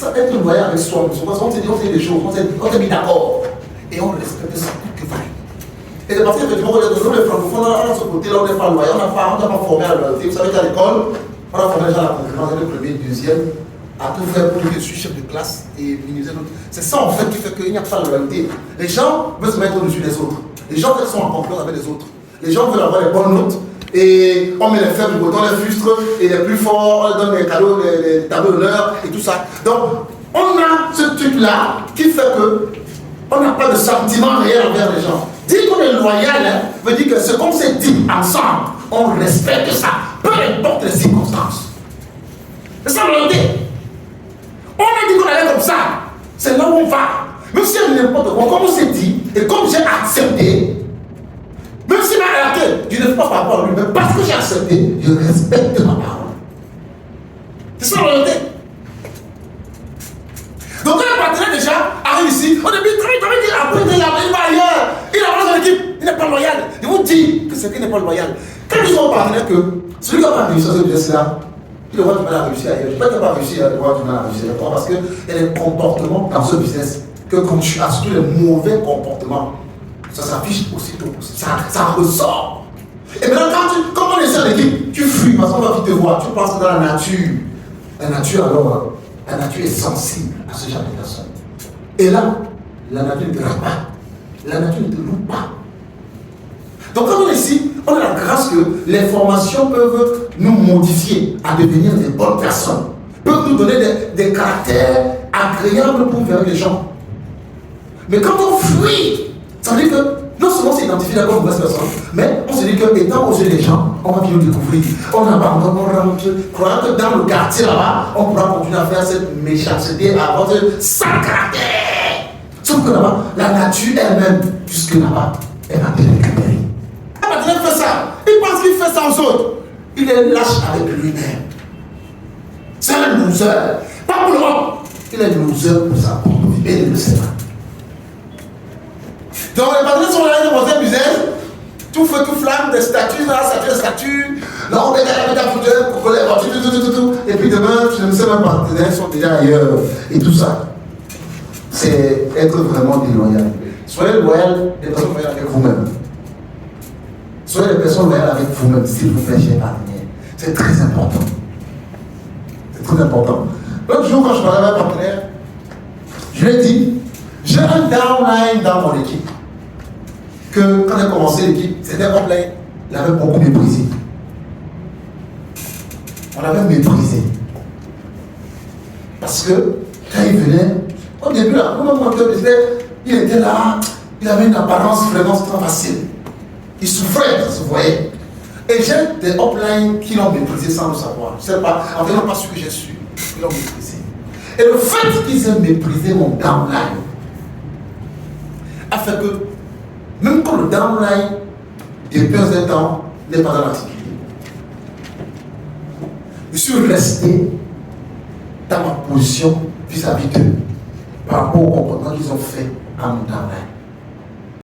ça être loyal avec soi. On s'est dit des choses, on s'est mis d'accord. Et on respecte ça plus que value. Et c'est parce qu'effectivement, nous les francophones, on a ce côté-là, on n'est pas loyal, on n'a pas formé à la loyauté. Vous savez qu'à l'école, on a formé déjà la concurrence avec le premier, deuxième, à tout faire pour dire que je suis chef de classe et minimiser l'autre. C'est ça en fait qui fait qu'il n'y a pas de loyauté. Les gens veulent se mettre au-dessus des autres. Les gens sont en concurrence avec les autres. Les gens veulent avoir les bonnes notes. Et on met les faibles, on les frustre, et les plus forts, on leur donne les cadeaux, les tableaux d'honneur et tout ça. Donc, on a ce truc-là qui fait que on n'a pas de sentiment réel envers les gens. Dire qu'on est loyal veut dire que ce qu'on s'est dit ensemble, on respecte ça, peu importe les circonstances. C'est ça la loyauté. On a dit qu'on allait comme ça, c'est là où on va. Même si il y a n'importe quoi, comme on s'est dit, et comme j'ai accepté, même s'il m'a arrêté, je ne fais pas par rapport à lui, mais parce que j'ai accepté, je respecte ma parole. C'est ça la loyauté. Donc quand le partenaire déjà arrive ici, au début, il dit après il va ailleurs, il avance dans l'équipe, il n'est pas loyal. Il vous dit que c'est qu'il n'est pas loyal. Quand ils sont partenaires que celui qui n'a pas réussi à ce business-là, il doit du mal à réussir ailleurs. Je ne dis pas qu'il n'a pas réussi à avoir du mal à réussir ailleurs, parce qu'il y a des comportements dans ce business que quand tu as surtout les mauvais comportements, ça s'affiche aussitôt, ça ressort. Et maintenant, quand on est sur l'équipe, tu fuis parce qu'on va vite te voir. Tu penses que dans la nature alors, la nature est sensible à ce genre de personnes. Et là, la nature ne te rate pas. La nature ne te loue pas. Donc quand on est ici, on a la grâce que les formations peuvent nous modifier à devenir des bonnes personnes. Peuvent nous donner des caractères agréables pour vers les gens. Mais quand on fuit, ça veut dire que non seulement on s'identifie comme une mauvaise personne, mais on se dit qu'étant aux yeux des gens, on va bien nous découvrir. On abandonne, on rentre, croyant que dans le quartier là-bas, on pourra continuer à faire cette méchanceté, à avoir sans caractère. Sauf que là-bas, la nature elle-même, jusque là-bas, elle va te récupérer. Il fait ça, il pense qu'il fait ça aux autres. Il est lâche avec lui-même. C'est un loser. Pas pour l'Europe. Il est loser pour sa propre vie. Et il ne le sait pas. Donc les partenaires sont là, ils ont posé business, tout feu, tout flamme, des statues, là, des statues, là on met la fauteuil pour coller les voitures, tout. Et puis demain, je ne sais même pas, les partenaires sont déjà ailleurs. Et tout ça, c'est être vraiment déloyal. Soyez loyal, des personnes loyales avec vous-même. Soyez des personnes loyales avec vous-même, s'il vous plaît, chers partenaires. C'est très important. C'est très important. L'autre jour, quand je parlais avec un partenaire, je lui ai dit, j'ai un downline dans mon équipe. Que quand j'ai commencé l'équipe, c'était upline, il avait beaucoup méprisé. On l'avait méprisé. Parce que quand il venait, au début, là, il était là, il avait une apparence vraiment très facile. Il souffrait, ça se voyait. Et j'ai des uplines qui l'ont méprisé sans le savoir. Je ne sais pas, en fait, pas ce que j'ai su, ils l'ont méprisé. Et le fait qu'ils aient méprisé mon downline a fait que, même quand le downline, depuis un certain temps, n'est pas dans l'activité, je suis resté dans ma position vis-à-vis d'eux par rapport au comportement qu'ils ont fait à mon downline.